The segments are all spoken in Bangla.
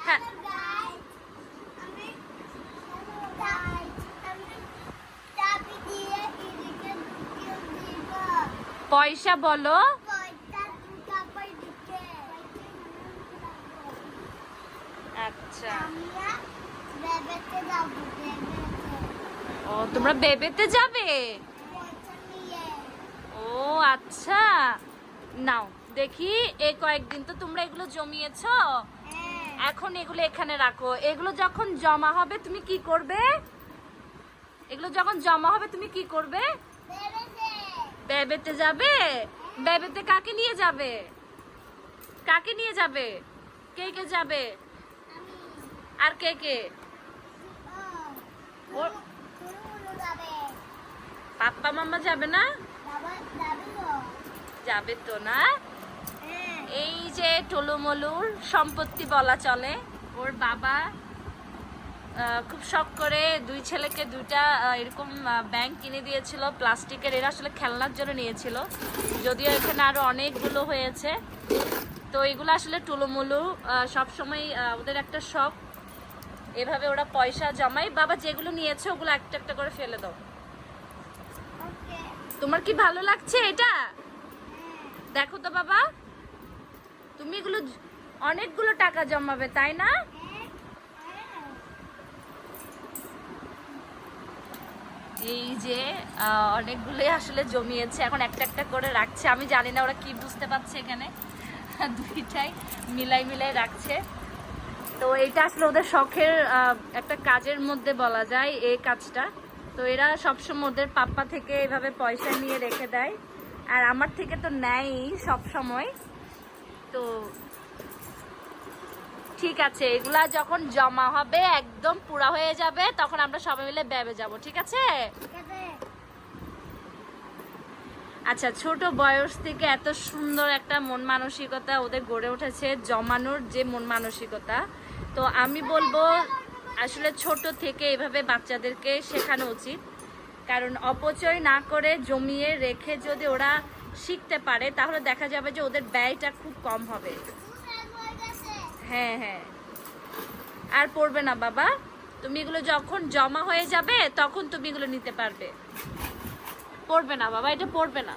হ্যাঁ পয়সা বলো। আচ্ছা ও তোমরা বেবেতে যাবে? ও আচ্ছা নাও দেখি এই কয়েকদিন তো তোমরা এগুলো জমিয়েছো, এখন এগুলো এখানে রাখো। এগুলো যখন জমা হবে তুমি কি করবে? এগুলো যখন জমা হবে তুমি কি করবে? বেবেতে যাবে? বেবেতে কাকে নিয়ে যাবে? কাকে নিয়ে যাবে? কে কে যাবে? আর কে কে? পাপ্পা মাম্মা যাবে না? যাবে তো না। এই যে টলুমলুর সম্পত্তি বলা চলে, ওর বাবা খুব শখ করে দুই ছেলেকে দুইটা এরকম ব্যাংক কিনে দিয়েছিল প্লাস্টিকের। এরা আসলে খেলনার জন্য নিয়েছিল, যদিও এখানে আরো অনেকগুলো হয়েছে। তো এগুলো আসলে টুলুমুলু সবসময় ওদের একটা শখ, এভাবে ওরা পয়সা জমায়। বাবা যেগুলো নিয়েছে ওগুলো একটা একটা করে ফেলে দাও। তোমার কি ভালো লাগছে এটা? দেখো তো বাবা, তুমি এগুলো অনেকগুলো টাকা জমাবে তাই না? এই যে অনেকগুলোই আসলে জমিয়েছে, এখন একটা একটা করে রাখছে। আমি জানি না ওরা কি বুঝতে পারছে, এখানে দুইটাই মিলাই মিলাই রাখছে। তো এটা আসলে ওদের শখের একটা কাজের মধ্যে বলা যায় এই কাজটা। তো এরা সবসময় ওদের পাপ্পা থেকে এভাবে পয়সা নিয়ে রেখে দেয়, আর আমার থেকে তো নেয়ই সব সময়। তো ঠিক আছে, এগুলা যখন জমা হবে একদম পুরা হয়ে যাবে তখন আমরা সবাই মিলে বেবে যাব, ঠিক আছে? আচ্ছা, ছোট বয়স থেকে এত সুন্দর একটা মন মানসিকতা ওদের গড়ে উঠেছে, জমানোর যে মন মানসিকতা। তো আমি বলবো আসলে ছোট থেকে এভাবে বাচ্চাদেরকে শেখানো উচিত, কারণ অপচয় না করে জমিয়ে রেখে যদি ওরা শিখতে পারে তাহলে দেখা যাবে যে ওদের ব্যয়টা খুব কম হবে। হ্যাঁ হ্যাঁ, আর পড়বে না বাবা, তুমি এগুলো যখন জমা হয়ে যাবে তখন তুমি এগুলো নিতে পারবে। পড়বে না বাবা, এটা পড়বে না।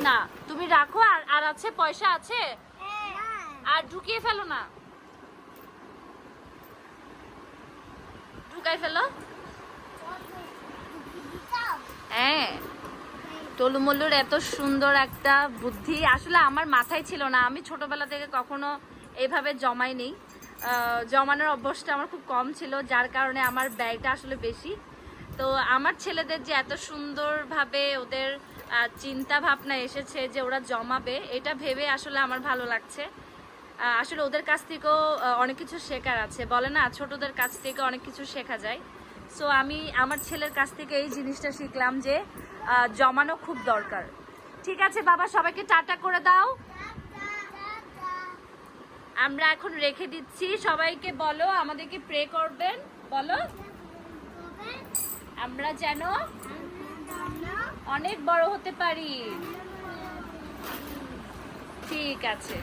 না তুমি রাখো, আর আর আছে পয়সা আছে, আর ঢুকিয়ে ফেলো না, ঢুকাই ফেলো। হ্যাঁ, টলুমল্লুর এত সুন্দর একটা বুদ্ধি আসলে আমার মাথায় ছিল না। আমি ছোটবেলা থেকে কখনো এইভাবে জমাইনি, জমানোর অভ্যাসটা আমার খুব কম ছিল, যার কারণে আমার ব্যয়টা আসলে বেশি। তো আমার ছেলেদের যে এত সুন্দরভাবে ওদের চিন্তা ভাবনা এসেছে যে ওরা জমাবে, এটা ভেবে আসলে আমার ভালো লাগছে। আসলে ওদের কাছ থেকেও অনেক কিছু শেখার আছে, বলে না ছোটদের কাছ থেকে অনেক কিছু শেখা যায়। সো আমি আমার ছেলের কাছ থেকে এই জিনিসটা শিখলাম যে জমানো খুব দরকার। ঠিক আছে বাবা, সবাইকে টাটা করে দাও। আমরা এখন রেখে দিচ্ছি, সবাইকে বলো আমাদেরকে প্রে করবেন, বলো আমরা যেন অনেক বড় হতে পারি। ঠিক আছে।